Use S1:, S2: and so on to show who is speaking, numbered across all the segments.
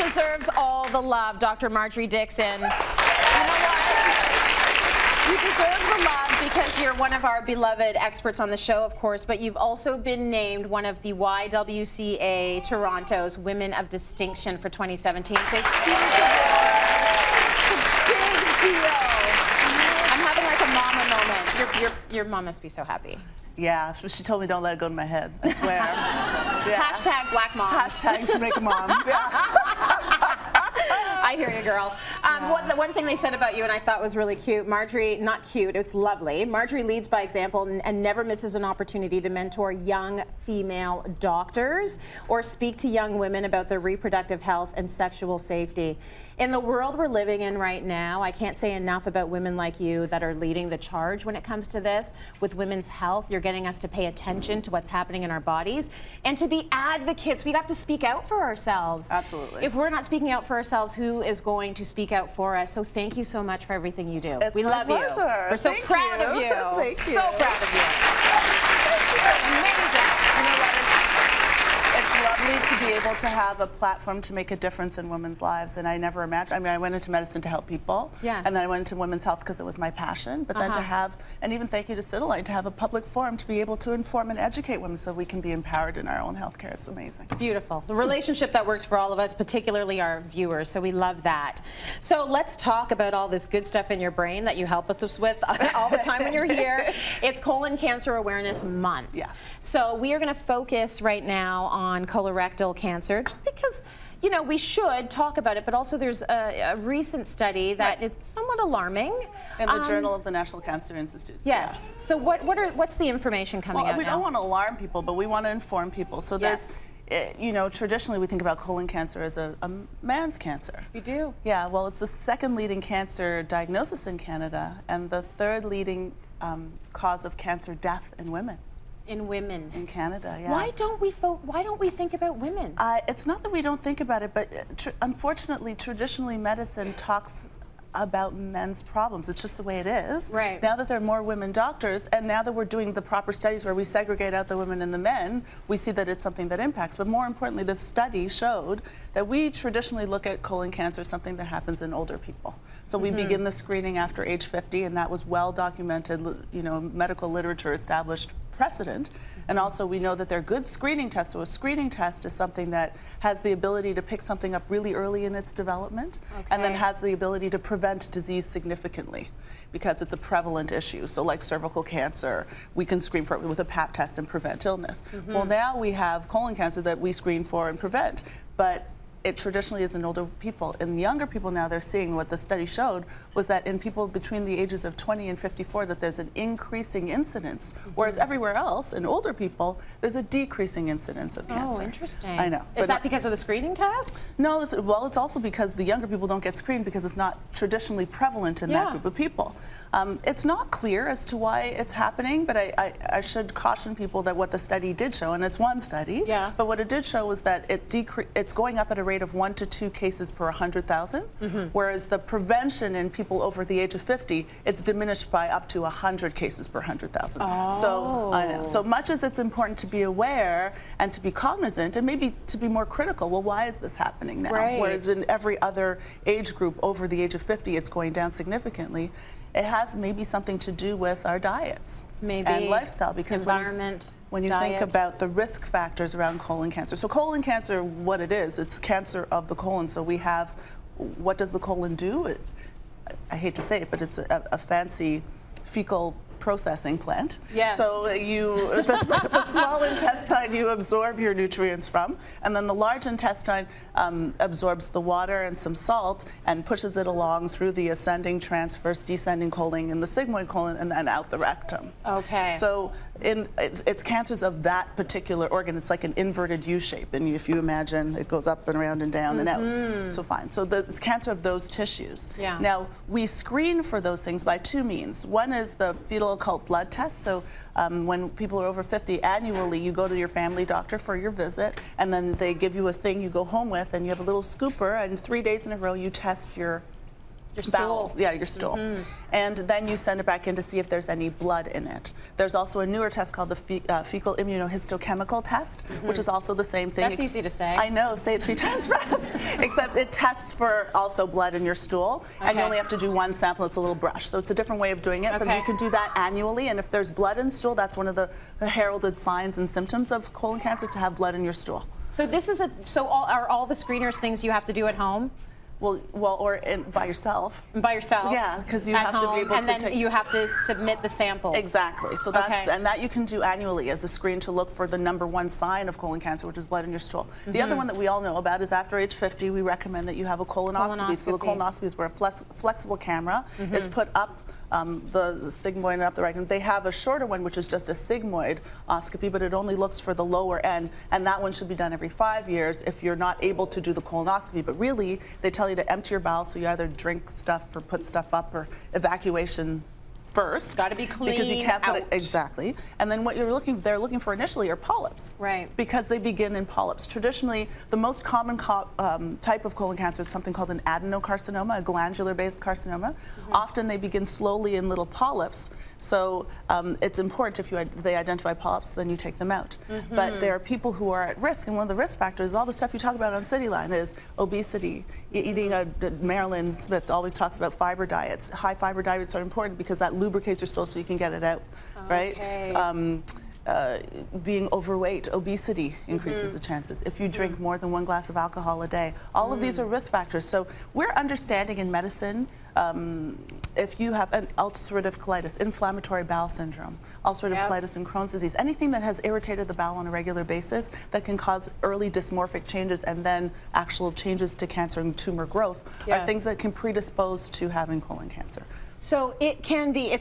S1: deserves all the love, Dr. Marjorie Dixon. You know what? You deserve the love because you're one of our beloved experts on the show, of course, but you've also been named one of the YWCA Toronto's Women of Distinction for 2017. So it's a big deal. I'm having like a mama moment. Your mom must be so happy.
S2: Yeah, she told me don't let it go to my head. I swear. Yeah.
S1: Hashtag black mom.
S2: Hashtag Jamaica mom. Yeah.
S1: I hear you, girl. The one thing they said about you and I thought was really cute, Marjorie, not cute, it's lovely. Marjorie leads by example and never misses an opportunity to mentor young female doctors or speak to young women about their reproductive health and sexual safety. In the world we're living in right now, I can't say enough about women like you that are leading the charge when it comes to this. With women's health, you're getting us to pay attention to what's happening in our bodies and to be advocates. We have to speak out for ourselves.
S2: Absolutely.
S1: If we're not speaking out for ourselves, who is going to speak out for us? So thank you so much for everything you do.
S2: We love you.
S1: We're so proud of you.
S2: Thank you.
S1: So proud of you. Amazing. You know what?
S2: It's lovely to be able to have a platform to make a difference in women's lives, and I never imagined. I mean, I went into medicine to help people,
S1: yes,
S2: and then I went into women's health because it was my passion. But then to have, and even thank you to Cityline, to have a public forum to be able to inform and educate women so we can be empowered in our own healthcare. It's amazing.
S1: Beautiful. The relationship that works for all of us, particularly our viewers. So we love that. So let's talk about all this good stuff in your brain that you help us with all the time when you're here. It's Colon Cancer Awareness Month.
S2: Yeah.
S1: So we are going to focus right now on colorectal cancer, just because, you know, we should talk about it, but also there's a recent study that is somewhat alarming.
S2: In the Journal of the National Cancer Institute.
S1: Yes. Yeah. So what's the information coming out now?
S2: We don't want to alarm people, but we want to inform people. So there's, you know, traditionally we think about colon cancer as a man's cancer.
S1: You do?
S2: Yeah, well, it's the second leading cancer diagnosis in Canada and the third leading cause of cancer death in women.
S1: In women.
S2: In Canada, yeah.
S1: Why don't we think about women?
S2: It's not that we don't think about it, but unfortunately, traditionally medicine talks about men's problems. It's just the way it is.
S1: Right.
S2: Now that there are more women doctors, and now that we're doing the proper studies where we segregate out the women and the men, we see that it's something that impacts. But more importantly, this study showed that we traditionally look at colon cancer as something that happens in older people. So we begin the screening after age 50, and that was well documented, you know, medical literature established precedent. And also we know that they're good screening tests. So a screening test is something that has the ability to pick something up really early in its development, and then has the ability to prevent disease significantly because it's a prevalent issue. So like cervical cancer, we can screen for it with a Pap test and prevent illness. Well, now we have colon cancer that we screen for and prevent, but it traditionally is in older people. In younger people now, they're seeing what the study showed was that in people between the ages of 20 and 54 that there's an increasing incidence, whereas everywhere else, in older people, there's a decreasing incidence of cancer.
S1: Oh, interesting.
S2: I know.
S1: Is that because of the screening tests?
S2: No, well, it's also because the younger people don't get screened because it's not traditionally prevalent in that group of people. It's not clear as to why it's happening, but I should caution people that what the study did show, and it's one study, but what it did show was that it's going up at a rate of 1 to 2 cases per 100,000, whereas the prevention in people over the age of 50, it's diminished by up to 100 cases per 100,000. So I know. So much as it's important to be aware and to be cognizant and maybe to be more critical, well, why is this happening now? Whereas in every other age group over the age of 50, it's going down significantly. It has maybe something to do with our diets and lifestyle, because
S1: environment.
S2: When you think about the risk factors around colon cancer. So colon cancer, what it is, it's cancer of the colon. So we have, what does the colon do? I hate to say it, but it's a fancy fecal processing plant.
S1: Yes.
S2: So the small intestine you absorb your nutrients from, and then the large intestine absorbs the water and some salt and pushes it along through the ascending, transverse, descending colon and the sigmoid colon, and then out the rectum.
S1: Okay.
S2: So it's cancers of that particular organ. It's like an inverted U shape, and if you imagine, it goes up and around and down and out. So fine. So it's cancer of those tissues.
S1: Yeah.
S2: Now, we screen for those things by 2 means. One is the fetal occult blood test. So when people are over 50, annually you go to your family doctor for your visit, and then they give you a thing you go home with, and you have a little scooper, and 3 days in a row you test your
S1: Your stool.
S2: bowels, yeah, your stool. And then you send it back in to see if there's any blood in it. There's also a newer test called the fecal immunohistochemical test, which is also the same thing.
S1: That's easy to say.
S2: I know, say it 3 times fast. Except it tests for also blood in your stool, and you
S1: Okay.
S2: only have to do 1 sample. It's a little brush, so it's a different way of doing it. But
S1: Okay.
S2: you could do that annually, and if there's blood in stool, that's one of the heralded signs and symptoms of colon cancer is to have blood in your stool.
S1: So this is are all the screeners things you have to do at home?
S2: Well, or by yourself.
S1: By yourself?
S2: Yeah, because you
S1: at
S2: have to be
S1: home,
S2: able
S1: and
S2: to
S1: then
S2: take.
S1: you have to submit the samples.
S2: Exactly. So that's
S1: Okay.
S2: and that you can do annually as a screen to look for the #1 sign of colon cancer, which is blood in your stool. The other one that we all know about is after age 50, we recommend that you have a colonoscopy. So the
S1: Colonoscopy.
S2: colonoscopy is where a flexible camera is put up the sigmoid and up the rectum. They have a shorter one, which is just a sigmoidoscopy, but it only looks for the lower end, and that one should be done every 5 years if you're not able to do the colonoscopy. But really, they tell you to empty your bowels, so you either drink stuff or put stuff up or evacuation first.
S1: It's got to be clean
S2: because you can't put it
S1: out.
S2: exactly. And then what they're looking for initially are polyps.
S1: Right.
S2: Because they begin in polyps. Traditionally, the most common type of colon cancer is something called an adenocarcinoma, a glandular-based carcinoma. Often they begin slowly in little polyps. So it's important if they identify polyps, then you take them out. But there are people who are at risk, and one of the risk factors, all the stuff you talk about on Cityline, is obesity. Eating Marilyn Smith always talks about fiber diets. High fiber diets are important because that lubricates your stool so you can get it out, right? Being overweight, obesity increases the chances. If you drink more than 1 glass of alcohol a day, all of these are risk factors. So we're understanding in medicine if you have an ulcerative colitis, inflammatory bowel syndrome, ulcerative colitis and Crohn's disease, anything that has irritated the bowel on a regular basis that can cause early dysmorphic changes and then actual changes to cancer and tumor growth are things that can predispose to having colon cancer.
S1: So it's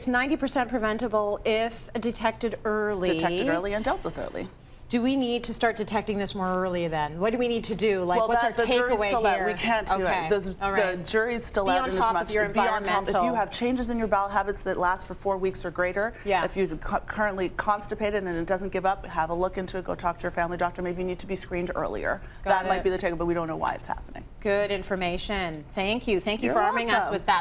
S1: 90% preventable if detected early.
S2: Detected early and dealt with early.
S1: Do we need to start detecting this more early then? What do we need to do? Like,
S2: well,
S1: what's our
S2: the jury's
S1: takeaway
S2: still
S1: here?
S2: out. We can't do it. The jury's still
S1: Be
S2: out
S1: on
S2: in
S1: top
S2: as much.
S1: of your
S2: Be on top. If
S1: environmental.
S2: you have changes in your bowel habits that last for 4 weeks or greater, if you're currently constipated and it doesn't give up, have a look into it. Go talk to your family doctor. Maybe you need to be screened earlier. That might be the takeaway, but we don't know why it's happening.
S1: Good information. Thank you. Thank you
S2: You're
S1: for arming us
S2: welcome.
S1: with that.